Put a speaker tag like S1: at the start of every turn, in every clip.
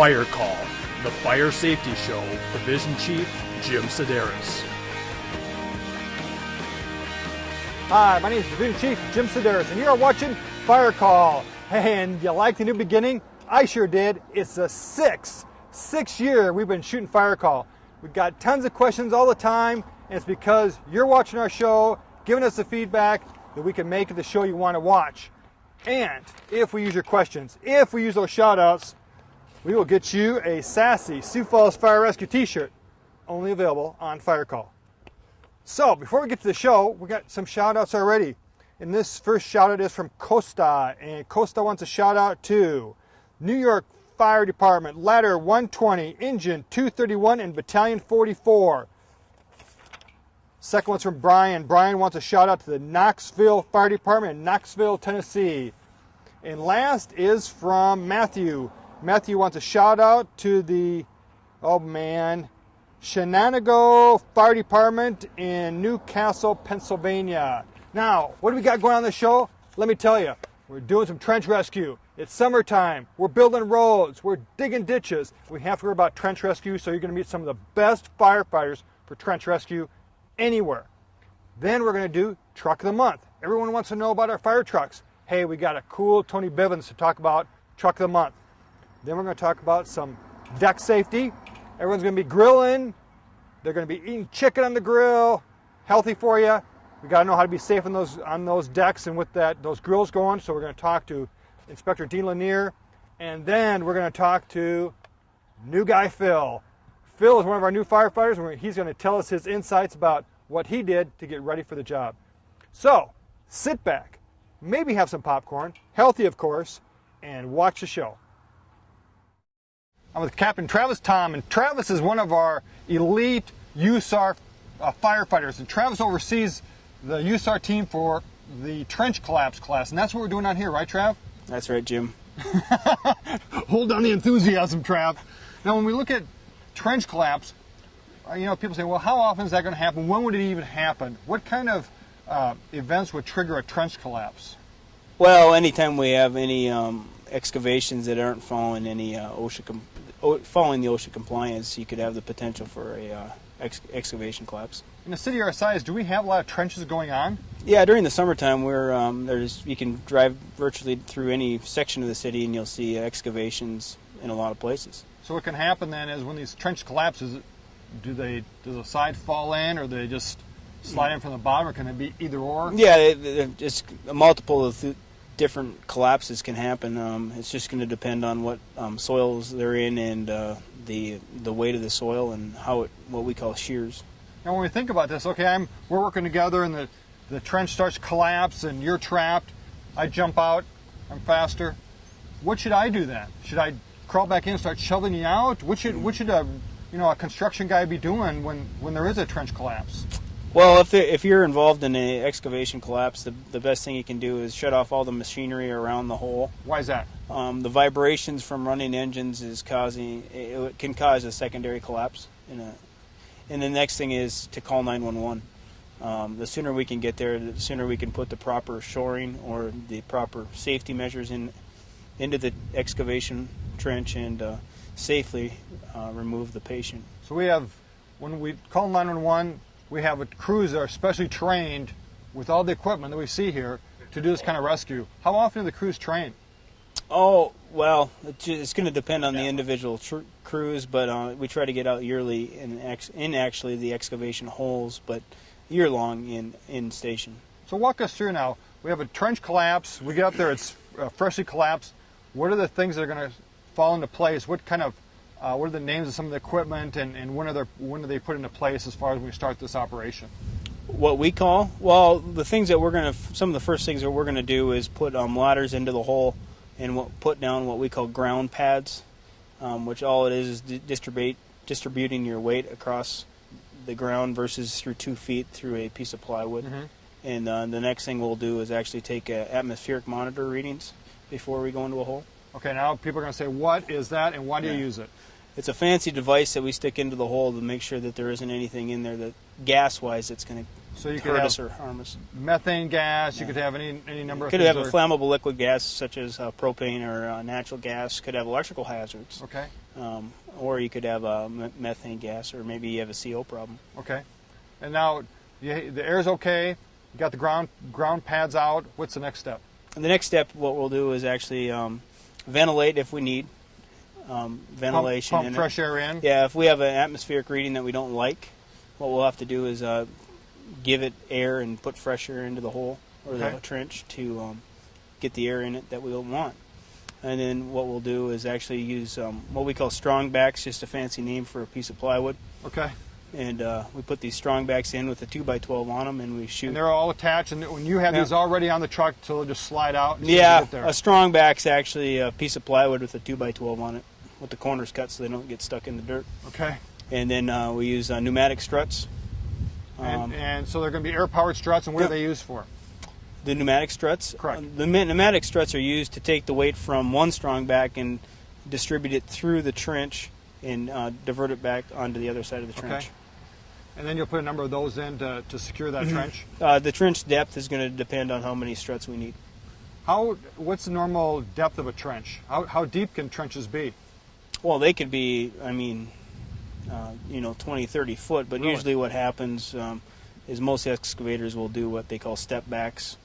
S1: Fire Call, the fire safety show, Division Chief Jim Sideras.
S2: Hi, my name is Division Chief Jim Sideras, and you are watching Fire Call. And you like the new beginning? I sure did. It's the sixth year we've been shooting Fire Call. We've got tons of questions all the time, and it's because you're watching our show, giving us the feedback that we can make the show you want to watch. And if we use your questions, if we use those shout-outs, we will get you a sassy Sioux Falls Fire Rescue t-shirt, only available on Fire Call. So, before we get to the show, we got some shout-outs already. And this first shout-out is from Costa, and Costa wants a shout-out to New York Fire Department, Ladder 120, Engine 231, and Battalion 44. Second one's from Brian. Brian wants a shout-out to the Knoxville Fire Department in Knoxville, Tennessee. And last is from Matthew. Matthew wants a shout-out to the, Shenango Fire Department in Newcastle, Pennsylvania. Now, what do we got going on the show? Let me tell you, we're doing some trench rescue. It's summertime. We're building roads. We're digging ditches. We have to worry about trench rescue, so you're going to meet some of the best firefighters for trench rescue anywhere. Then we're going to do Truck of the Month. Everyone wants to know about our fire trucks. Hey, we got a cool Tony Bivens to talk about Truck of the Month. Then we're going to talk about some deck safety. Everyone's going to be grilling. They're going to be eating chicken on the grill. Healthy for you. We got to know how to be safe on those decks and with those grills going. So we're going to talk to Inspector Dean Lanier. And then we're going to talk to new guy Phil. Phil is one of our new firefighters, and he's going to tell us his insights about what he did to get ready for the job. So sit back, maybe have some popcorn, healthy of course, and watch the show. I'm with Captain Travis Tom, and Travis is one of our elite USAR firefighters, and Travis oversees the USAR team for the trench collapse class, and that's what we're doing out here, right, Trav?
S3: That's right, Jim.
S2: Hold on the enthusiasm, Trav. Now, when we look at trench collapse, people say, well, how often is that going to happen? When would it even happen? What kind of events would trigger a trench collapse?
S3: Well, anytime we have any excavations that aren't following any following the OSHA compliance, you could have the potential for a excavation collapse.
S2: In a city our size, do we have a lot of trenches going on?
S3: Yeah, during the summertime, you can drive virtually through any section of the city, and you'll see excavations in a lot of places. So
S2: what can happen then is when these trench collapses, does the side fall in, or do they just slide in from the bottom, or can it be either or?
S3: Yeah, it's a multiple of different collapses can happen. It's just going to depend on what soils they're in and the weight of the soil and what we call shears.
S2: Now, when we think about this, okay, we're working together, and the trench starts to collapse, and you're trapped. I jump out. I'm faster. What should I do then? Should I crawl back in and start shoveling you out? What should a construction guy be doing when there is a trench collapse?
S3: Well, if you're involved in an excavation collapse, the best thing you can do is shut off all the machinery around the hole.
S2: Why is that?
S3: The vibrations from running engines can cause a secondary collapse. And the next thing is to call 911. The sooner we can get there, the sooner we can put the proper shoring or the proper safety measures into the excavation trench and safely remove the patient.
S2: So when we call 911, we have crews that are specially trained with all the equipment that we see here to do this kind of rescue. How often are the crews trained?
S3: Oh, well, it's going to depend on the individual crews, but we try to get out yearly in actually the excavation holes, but year-long in station.
S2: So walk us through now. We have a trench collapse. We get up there, it's freshly collapsed. What are the things that are going to fall into place? What are the names of some of the equipment, and when are they put into place as far as when we start this operation?
S3: What we call? Well, some of the first things that we're going to do is put ladders into the hole and put down what we call ground pads, which all it is distributing your weight across the ground versus through 2 feet through a piece of plywood. Mm-hmm. And the next thing we'll do is actually take atmospheric monitor readings before we go into a hole.
S2: Okay, now people are going to say, what is that and why do you use it?
S3: It's a fancy device that we stick into the hole to make sure that there isn't anything in there that gas-wise that's going to
S2: So you could
S3: hurt
S2: have
S3: us or harm us.
S2: methane gas. You could have any number of
S3: Could
S2: things.
S3: have a flammable liquid gas such as propane or natural gas. Could have electrical hazards.
S2: Okay.
S3: Or you could have methane gas, or maybe you have a CO problem.
S2: Okay. And now the air's okay. You got the ground pads out. What's the next step?
S3: And the next step, what we'll do is actually ventilate if we need. Ventilation.
S2: Pump fresh air in.
S3: Yeah, if we have an atmospheric reading that we don't like, what we'll have to do is give it air and put fresh air into the hole or the trench to get the air in it that we want. And then what we'll do is actually use what we call strong backs, just a fancy name for a piece of plywood.
S2: Okay.
S3: And we put these strong backs in with a 2x12 on them, and we shoot.
S2: And they're all attached, and when you have these already on the truck, so they'll just slide out. And
S3: yeah,
S2: get there.
S3: A strong back's actually a piece of plywood with a 2x12 on it, with the corners cut so they don't get stuck in the dirt.
S2: Okay.
S3: And then we use pneumatic struts.
S2: And so they're going to be air-powered struts, and what are they used for?
S3: The pneumatic struts?
S2: Correct.
S3: The pneumatic struts are used to take the weight from one strong back and distribute it through the trench and divert it back onto the other side of the trench.
S2: Okay. And then you'll put a number of those in to secure that trench?
S3: The trench depth is going to depend on how many struts we need.
S2: What's the normal depth of a trench? How deep can trenches be?
S3: Well, they could be, 20, 30 foot, but
S2: Really?
S3: usually what happens is most excavators will do what they call step backs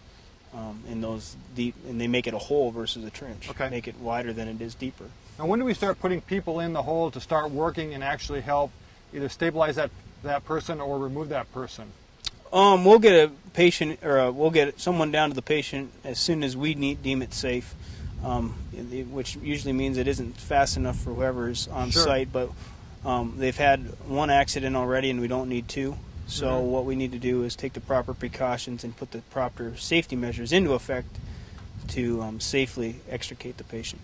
S3: in those deep, and they make it a hole versus a trench.
S2: Okay.
S3: Make it wider than it is deeper.
S2: Now, when do we start putting people in the hole to start working and actually help either stabilize that person or remove that person?
S3: We'll get a patient, or we'll get someone down to the patient as soon as we deem it safe, which usually means it isn't fast enough for whoever's on site, but they've had one accident already and we don't need two. So what we need to do is take the proper precautions and put the proper safety measures into effect to safely extricate the patient.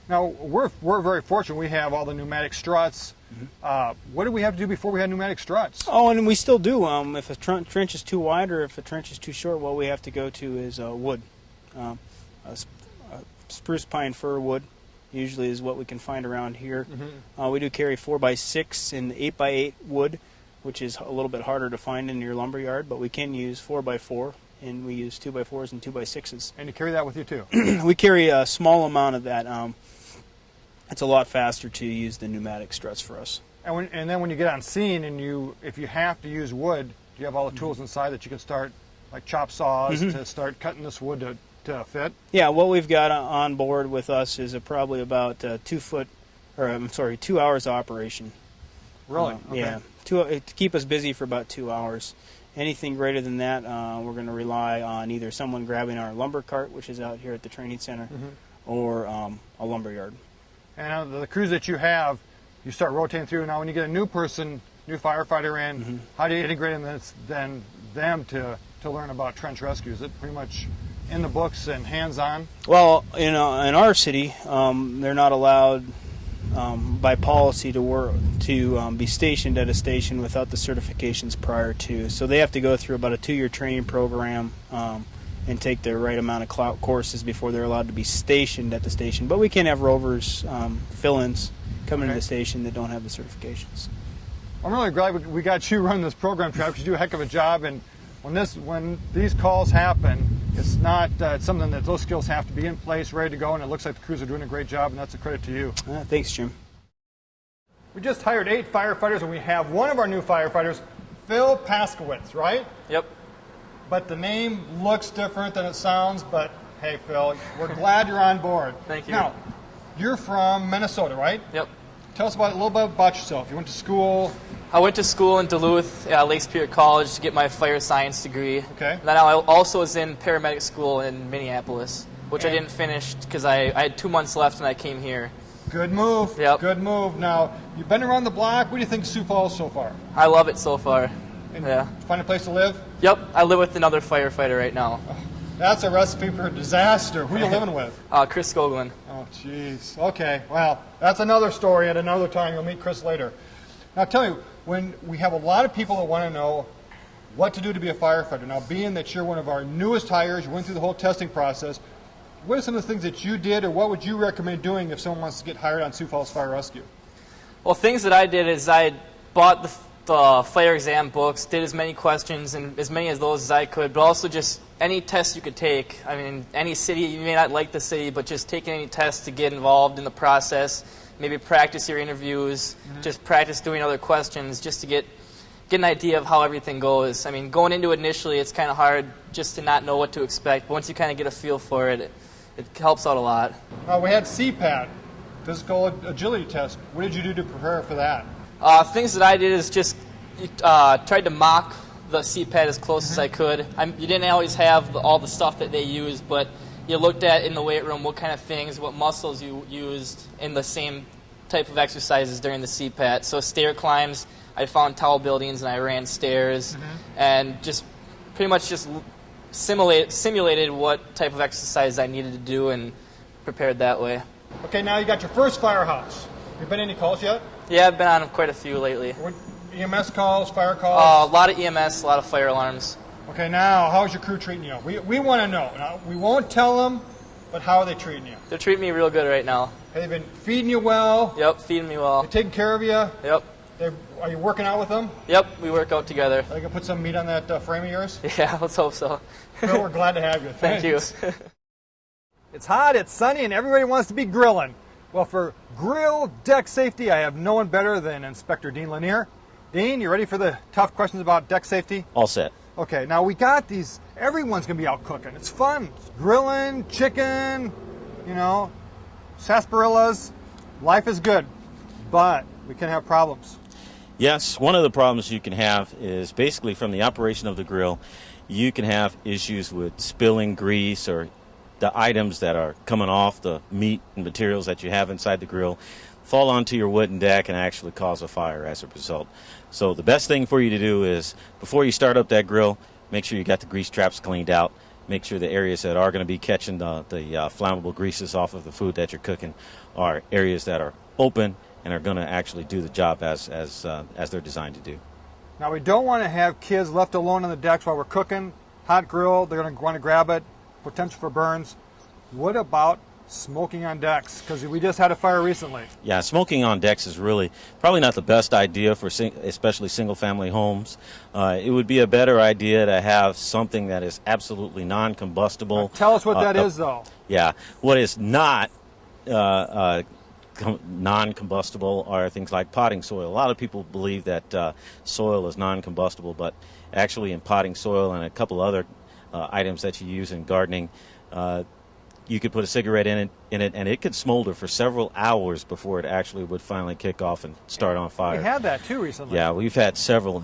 S2: Now, we're very fortunate. We have all the pneumatic struts. What do we have to do before we have pneumatic struts?
S3: Oh, and we still do. If a trench is too wide or if a trench is too short, what we have to go to is wood. Spruce, pine, fir wood usually is what we can find around here. We do carry 4x6 and 8x8 wood, which is a little bit harder to find in your lumber yard, but we can use 4x4, and we use 2x4s and 2x6s.
S2: And you carry that with you too?
S3: We carry a small amount of that. It's a lot faster to use the pneumatic struts for us.
S2: And then when you get on scene and if you have to use wood, do you have all the tools inside that you can start, like chop saws, to start cutting this wood to fit?
S3: Yeah, what we've got on board with us is probably about 2 hours operation.
S2: Really? Okay.
S3: Yeah, to keep us busy for about 2 hours. Anything greater than that, we're going to rely on either someone grabbing our lumber cart, which is out here at the training center, or a lumber yard.
S2: And the crews that you have, you start rotating through. Now, when you get a new firefighter in, how do you integrate them to learn about trench rescue? Is it pretty much in the books and hands-on?
S3: Well, in our city, they're not allowed by policy to be stationed at a station without the certifications prior to. So they have to go through about a 2-year training program and take the right amount of courses before they're allowed to be stationed at the station. But we can have rovers, fill-ins, come into the station that don't have the certifications.
S2: I'm really glad we got you running this program, Travis, because you do a heck of a job. And when these calls happen, it's not it's something that those skills have to be in place, ready to go, and it looks like the crews are doing a great job, and that's a credit to you.
S3: Thanks, Jim.
S2: We just hired 8 firefighters, and we have one of our new firefighters, Phil Paskowitz, right?
S4: Yep.
S2: But the name looks different than it sounds, but hey, Phil, we're glad you're on board.
S4: Thank you.
S2: Now, you're from Minnesota, right?
S4: Yep.
S2: Tell us a little bit about yourself. You went to school.
S4: I went to school in Duluth, Lake Superior College, to get my fire science degree.
S2: Okay.
S4: And then I also was in paramedic school in Minneapolis, which I didn't finish because I had 2 months left and I came here.
S2: Good move.
S4: Yep.
S2: Good move. Now, you've been around the block. What do you think of Sioux Falls so far?
S4: I love it so far.
S2: And
S4: Yeah.
S2: Find a place to live?
S4: Yep. I live with another firefighter right now,
S2: That's a recipe for disaster. Who are you living with?
S4: Chris Skoglin.
S2: Oh, jeez. Okay, well, that's another story at another time. You'll meet Chris later. Now, tell me, when we have a lot of people that want to know what to do to be a firefighter. Now, being that you're one of our newest hires, you went through the whole testing process, what are some of the things that you did, or what would you recommend doing if someone wants to get hired on Sioux Falls Fire Rescue?
S4: Well, things that I did is I bought the fire exam books, did as many questions and as many of those as I could, but also just any test you could take. I mean, any city, you may not like the city, but just taking any test to get involved in the process, maybe practice your interviews, just practice doing other questions just to get an idea of how everything goes. I mean, going into it initially, it's kind of hard just to not know what to expect, but once you kind of get a feel for it, it helps out a lot.
S2: We had CPAT, physical agility test. What did you do to prepare for that?
S4: Things that I did is just tried to mock the CPAT as close as I could. You didn't always have all the stuff that they used, but you looked at in the weight room what kind of things, what muscles you used in the same type of exercises during the CPAT. So stair climbs, I found tall buildings and I ran stairs, and just pretty much just simulated what type of exercise I needed to do and prepared that way.
S2: Okay, now you got your first firehouse. You been any calls yet?
S4: Yeah, I've been on quite a few lately.
S2: EMS calls, fire calls?
S4: A lot of EMS, a lot of fire alarms.
S2: Okay, now, how's your crew treating you? We want to know. Now, we won't tell them, but how are they treating you?
S4: They're treating me real good right now.
S2: Have they been feeding you well?
S4: Yep, feeding me well.
S2: They're taking care of you?
S4: Yep.
S2: Are you working out with them?
S4: Yep, we work out together.
S2: Are they going to put some meat on that frame of yours?
S4: Yeah, let's hope so.
S2: Well, we're glad to have you.
S4: Thank you.
S2: It's hot, it's sunny, and everybody wants to be grilling. Well, for grill deck safety, I have no one better than Inspector Dean Lanier. Dean, you ready for the tough questions about deck safety?
S5: All set.
S2: Okay, now we got these, everyone's going to be out cooking. It's fun. It's grilling, chicken, sarsaparillas. Life is good, but we can have problems.
S5: Yes, one of the problems you can have is basically from the operation of the grill, you can have issues with spilling grease or the items that are coming off the meat and materials that you have inside the grill fall onto your wooden deck and actually cause a fire as a result. So the best thing for you to do is, before you start up that grill, make sure you got the grease traps cleaned out. Make sure the areas that are going to be catching the flammable greases off of the food that you're cooking are areas that are open and are going to actually do the job as they're designed to do.
S2: Now, we don't want to have kids left alone on the decks while we're cooking. Hot grill, they're going to want to grab it, potential for burns. What about smoking on decks? Because we just had a fire recently.
S5: Yeah, smoking on decks is really probably not the best idea for especially single-family homes. It would be a better idea to have something that is absolutely non-combustible.
S2: Tell us what that is, though.
S5: Yeah, what is not non-combustible are things like potting soil. A lot of people believe that soil is non-combustible, but actually in potting soil and a couple other items that you use in gardening, you could put a cigarette in it, and it could smolder for several hours before it actually would finally kick off and start on fire.
S2: We had that too recently.
S5: Yeah, we've had several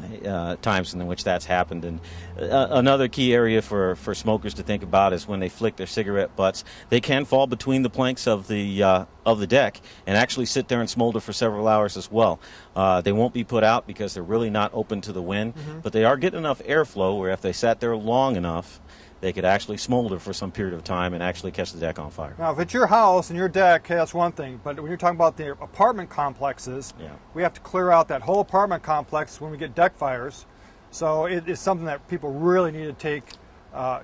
S5: times in which that's happened. And another key area for smokers to think about is when they flick their cigarette butts, they can fall between the planks of the deck and actually sit there and smolder for several hours as well. They won't be put out because they're really not open to the wind, but they are getting enough airflow where if they sat there long enough, they could actually smolder for some period of time and actually catch the deck on fire.
S2: Now, if it's your house and your deck, hey, that's one thing. But when you're talking about the apartment complexes, we have to clear out that whole apartment complex when we get deck fires. So it is something that people really need to take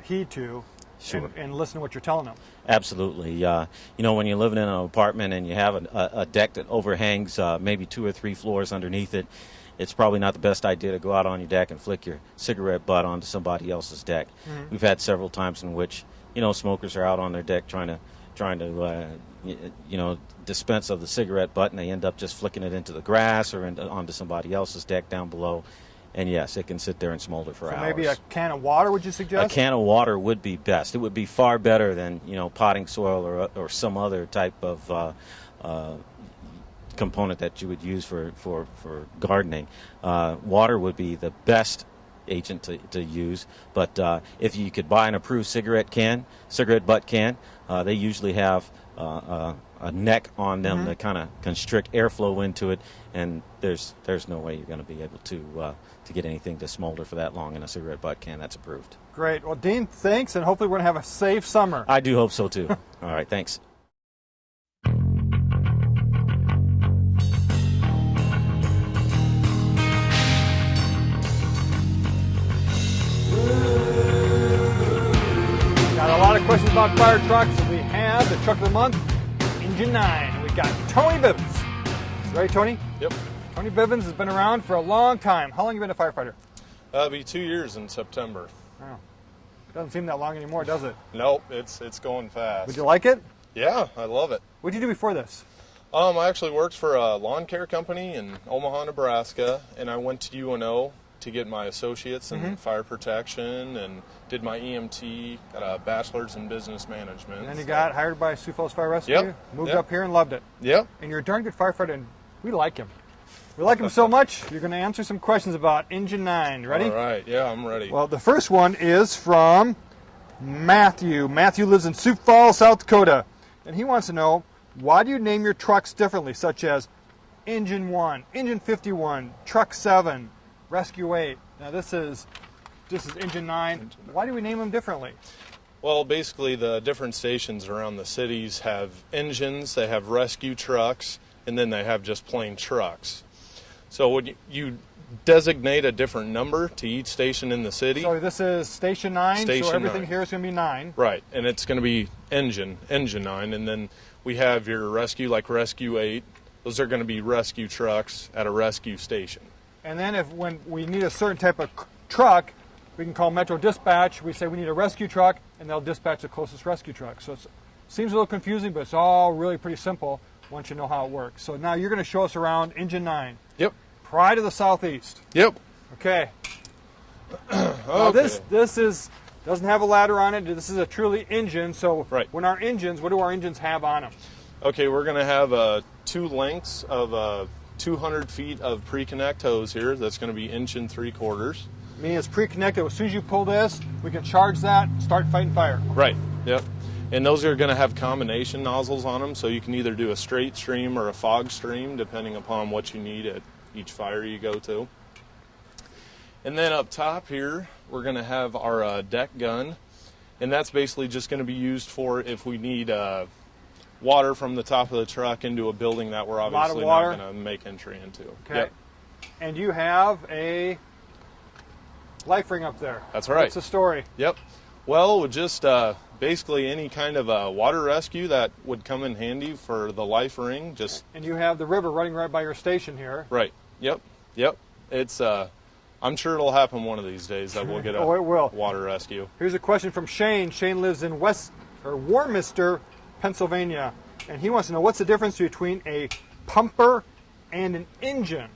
S2: heed to.
S5: Sure.
S2: And listen to what you're telling them.
S5: Absolutely. When you're living in an apartment and you have a deck that overhangs maybe 2 or 3 floors underneath it, it's probably not the best idea to go out on your deck and flick your cigarette butt onto somebody else's deck. We've had several times in which, smokers are out on their deck trying to dispense of the cigarette butt, and they end up just flicking it into the grass or onto somebody else's deck down below. And yes, it can sit there and smolder for hours.
S2: Maybe a can of water, would you suggest?
S5: A can of water would be best. It would be far better than potting soil or some other type of component that you would use for gardening. Water would be the best agent to use, but if you could buy an approved cigarette butt can, they usually have a neck on them that kind of constrict airflow into it, and there's no way you're going to be able to get anything to smolder for that long in a cigarette butt can that's approved.
S2: Great. Well, Dean, thanks, and hopefully we're going to have a safe summer.
S5: I do hope so too. All right, thanks.
S2: Got a lot of questions about fire trucks, and we have the truck of the month, Engine 9. We got Tony Bibbs. Ready, Tony?
S1: Yep.
S2: Tony Bivens has been around for a long time. How long have you been a firefighter?
S6: It'll be 2 years in September.
S2: Oh, doesn't seem that long anymore, does it?
S6: Nope, it's going fast.
S2: Would you like it?
S6: Yeah, I love it.
S2: What did you do before this?
S6: I actually worked for a lawn care company in Omaha, Nebraska, and I went to UNO to get my associates in fire protection and did my EMT, got a bachelor's in business management.
S2: And then you got hired by Sioux Falls Fire Rescue,
S6: Yep.
S2: moved
S6: Yep.
S2: up here and loved it.
S6: Yep.
S2: And you're a darn good firefighter, and we like him. We like him so much, you're going to answer some questions about Engine 9. Ready?
S6: All right, yeah, I'm ready.
S2: Well, the first one is from Matthew. Matthew lives in Sioux Falls, South Dakota. And he wants to know, why do you name your trucks differently, such as Engine 1, Engine 51, Truck 7, Rescue 8? Now this is Engine 9. Why do we name them differently?
S6: Well, basically the different stations around the cities have engines, they have rescue trucks, and then they have just plain trucks. So when you designate a different number to each station in the city.
S2: So this is Station 9,
S6: Station
S2: so everything
S6: 9.
S2: here is going to be 9.
S6: Right, and it's going to be Engine 9, and then we have your rescue, like Rescue 8. Those are going to be rescue trucks at a rescue station.
S2: And then when we need a certain type of truck, we can call Metro Dispatch. We say we need a rescue truck, and they'll dispatch the closest rescue truck. So it seems a little confusing, but it's all really pretty simple once you know how it works. So now you're going to show us around Engine 9.
S6: Yep.
S2: Pride of the Southeast.
S6: Yep.
S2: Okay. Now this doesn't have a ladder on it. This is a truly engine. So
S6: right.
S2: When our engines, what do our engines have on them?
S6: Okay, we're going to have 2 lengths of 200 feet of pre-connect hose here. That's going to be 1 3/4 inches.
S2: Meaning it's pre-connected. As soon as you pull this, we can charge that, start fighting fire.
S6: Right. Yep. And those are going to have combination nozzles on them, so you can either do a straight stream or a fog stream, depending upon what you need at each fire you go to. And then up top here, we're going to have our deck gun, and that's basically just going to be used for if we need water from the top of the truck into a building that we're obviously not going to make entry into.
S2: Okay.
S6: Yep.
S2: And you have a life ring up there.
S6: That's right.
S2: What's the story?
S6: Yep. Well, with just basically any kind of water rescue that would come in handy for the life ring.
S2: And you have the river running right by your station here.
S6: Right. Yep. Yep. It's I'm sure it'll happen one of these days that we'll get a
S2: Oh, it will.
S6: water rescue.
S2: Here's a question from Shane. Shane lives in Warminster, Pennsylvania, and he wants to know what's the difference between a pumper and an engine.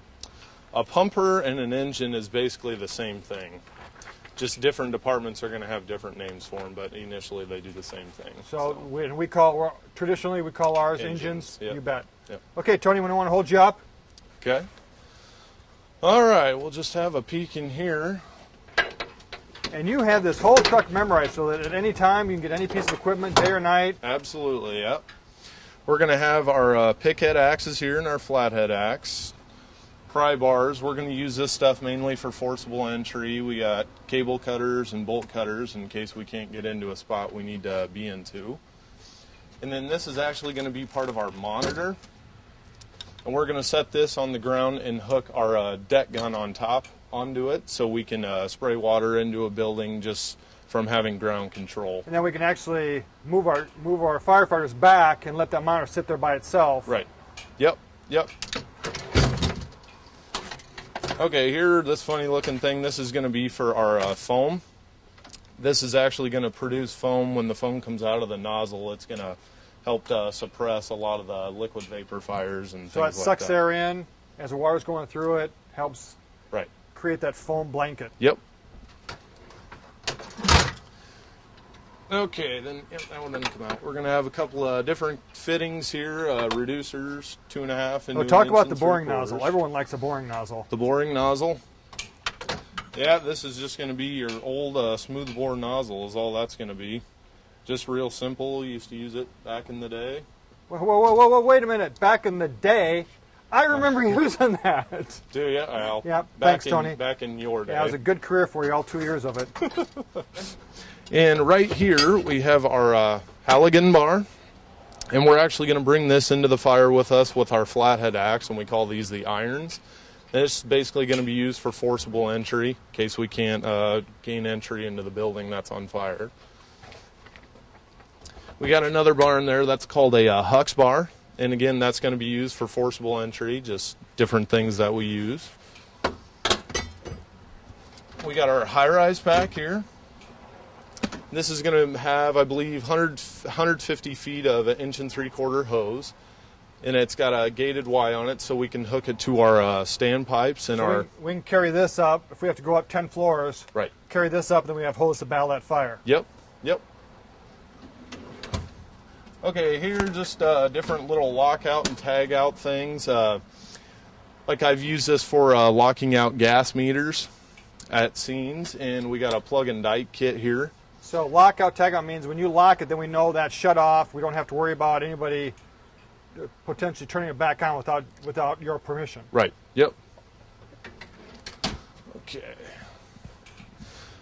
S6: A pumper and an engine is basically the same thing. Just different departments are going to have different names for them, but initially they do the same thing.
S2: So traditionally we call ours engines.
S6: Yep.
S2: You bet.
S6: Yep.
S2: Okay, Tony, we want to hold you up.
S6: Okay. All right, we'll just have a peek in here.
S2: And you have this whole truck memorized so that at any time you can get any piece of equipment, day or night.
S6: Absolutely, yep. We're going to have our pick head axes here and our flathead axe. Pry bars, we're going to use this stuff mainly for forcible entry. We got cable cutters and bolt cutters in case we can't get into a spot we need to be into. And then this is actually going to be part of our monitor. And we're going to set this on the ground and hook our deck gun on top onto it so we can spray water into a building just from having ground control.
S2: And then we can actually move our firefighters back and let that monitor sit there by itself.
S6: Right. Yep. Yep. Okay, here, this funny looking thing, this is going to be for our foam. This is actually going to produce foam. When the foam comes out of the nozzle, it's going to help suppress a lot of the liquid vapor fires and things like that.
S2: So it sucks air in as the water's going through it, helps create that foam blanket.
S6: Yep. Okay, then that one didn't come out. We're going to have a couple of different fittings here, reducers, 2.5 into
S2: talk about the
S6: 1
S2: boring
S6: 3/4.
S2: nozzle. Everyone likes a boring nozzle.
S6: The boring nozzle. Yeah, this is just going to be your old smooth bore nozzle is all that's going to be. Just real simple. You used to use it back in the day.
S2: Whoa, wait a minute. Back in the day, I remember using that.
S6: Do you? Well,
S2: yep. Thanks, Tony.
S6: Back in your day.
S2: Yeah, it was a good career for you, all 2 years of it.
S6: And right here we have our Halligan bar. And we're actually going to bring this into the fire with us with our flathead axe, and we call these the irons. This is basically going to be used for forcible entry in case we can't gain entry into the building that's on fire. We got another bar in there that's called a Hux bar, And again, that's going to be used for forcible entry, just different things that we use. We got our high-rise pack here. This is going to have, I believe, 150 feet of an 1 3/4 hose. And it's got a gated Y on it, so we can hook it to our standpipes and
S2: so we can carry this up if we have to go up 10 floors.
S6: Right.
S2: Carry this up, then we have hose to battle that fire.
S6: Yep. Okay, here just different little lockout and tag out things. Like I've used this for locking out gas meters at scenes, and we got a plug and dike kit here.
S2: So lockout, tag out means when you lock it, then we know that's shut off. We don't have to worry about anybody potentially turning it back on without your permission.
S6: Right. Yep.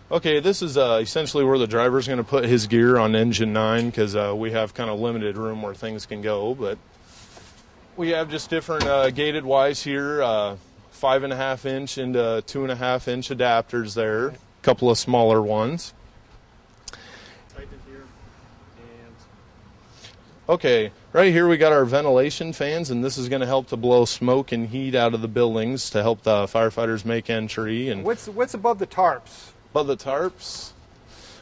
S6: Okay, this is essentially where the driver's going to put his gear on engine 9, because we have kind of limited room where things can go. But we have just different gated Ys here, 5.5 inch and 2.5 inch adapters there. A couple of smaller ones. Okay, right here we got our ventilation fans, and this is going to help to blow smoke and heat out of the buildings to help the firefighters make entry. And
S2: what's above the tarps?
S6: Above the tarps,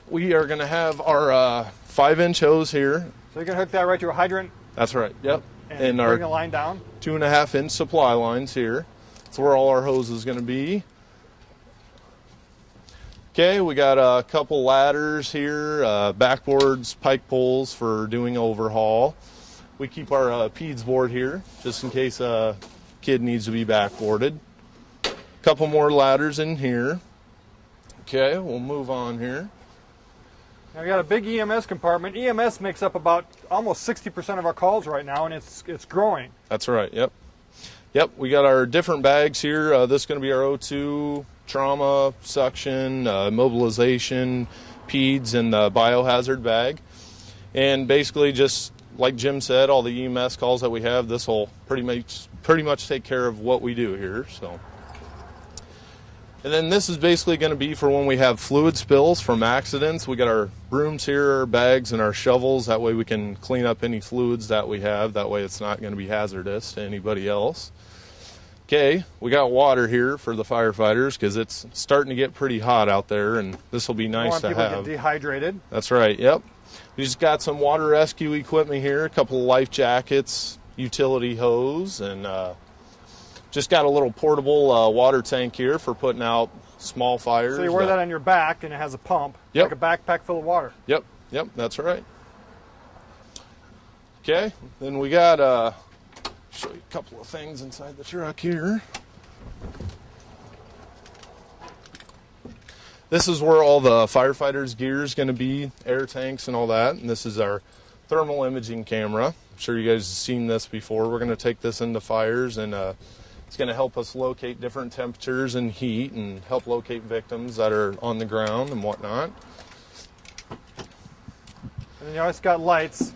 S6: we are going to have our 5-inch hose here.
S2: So you're going to hook that right to a hydrant?
S6: That's right, yep.
S2: And bring the line down?
S6: 2.5 inch supply lines here. That's where all our hose is going to be. Okay, we got a couple ladders here, backboards, pike poles for doing overhaul. We keep our PEDS board here, just in case a kid needs to be backboarded. A couple more ladders in here. Okay, we'll move on here.
S2: Now we got a big EMS compartment. EMS makes up about almost 60% of our calls right now, and it's growing.
S6: That's right, yep. Yep, we got our different bags here. This is going to be our O2, trauma, suction, mobilization, PEDS, and the biohazard bag. And basically, just like Jim said, all the EMS calls that we have, this will pretty much take care of what we do here. So, and then this is basically going to be for when we have fluid spills from accidents. We got our brooms here, our bags, and our shovels. That way we can clean up any fluids that we have. That way it's not going to be hazardous to anybody else. Okay, we got water here for the firefighters because it's starting to get pretty hot out there, and this will be nice to have.
S2: People get dehydrated.
S6: That's right, yep. We just got some water rescue equipment here, a couple of life jackets, utility hose, and just got a little portable water tank here for putting out small fires.
S2: So you wear that on your back, and it has a pump,
S6: yep.
S2: Like a backpack full of water.
S6: Yep, that's right. Okay, then we got... show you a couple of things inside the truck here. This is where all the firefighters' gear is going to be, air tanks and all that. And this is our thermal imaging camera. I'm sure you guys have seen this before. We're going to take this into fires, and it's going to help us locate different temperatures and heat and help locate victims that are on the ground and whatnot.
S2: And then you always got lights.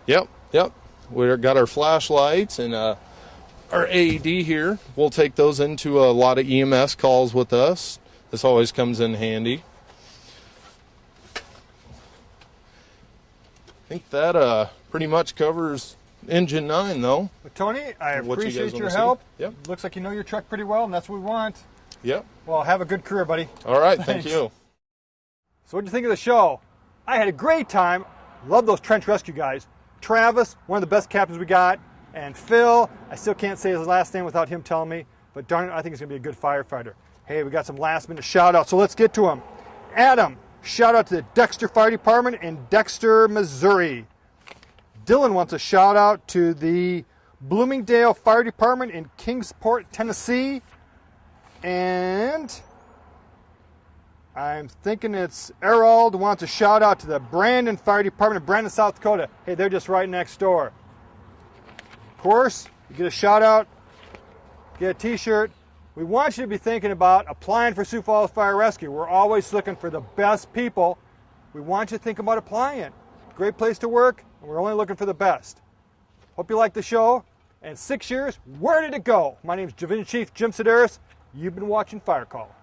S6: Yep. We've got our flashlights and our AED here. We'll take those into a lot of EMS calls with us. This always comes in handy. I think that pretty much covers engine 9, though.
S2: But Tony, I appreciate your
S6: see?
S2: help.
S6: Yep.
S2: Looks like you know your truck pretty well, and that's what we want.
S6: Yep.
S2: Well, have a good career, buddy.
S6: All right, thank you.
S2: So what'd you think of the show? I had a great time. Love those trench rescue guys. Travis, one of the best captains we got, and Phil, I still can't say his last name without him telling me, but darn it, I think he's going to be a good firefighter. Hey, we got some last minute shout outs, so let's get to them. Adam, shout out to the Dexter Fire Department in Dexter, Missouri. Dylan wants a shout out to the Bloomingdale Fire Department in Kingsport, Tennessee. And I'm thinking it's Errol wants a shout out to the Brandon Fire Department in Brandon, South Dakota. Hey, they're just right next door. Of course, you get a shout out, get a t-shirt. We want you to be thinking about applying for Sioux Falls Fire Rescue. We're always looking for the best people. We want you to think about applying. Great place to work, and we're only looking for the best. Hope you like the show. And 6 years, where did it go? My name is Division Chief Jim Sideras. You've been watching Fire Call.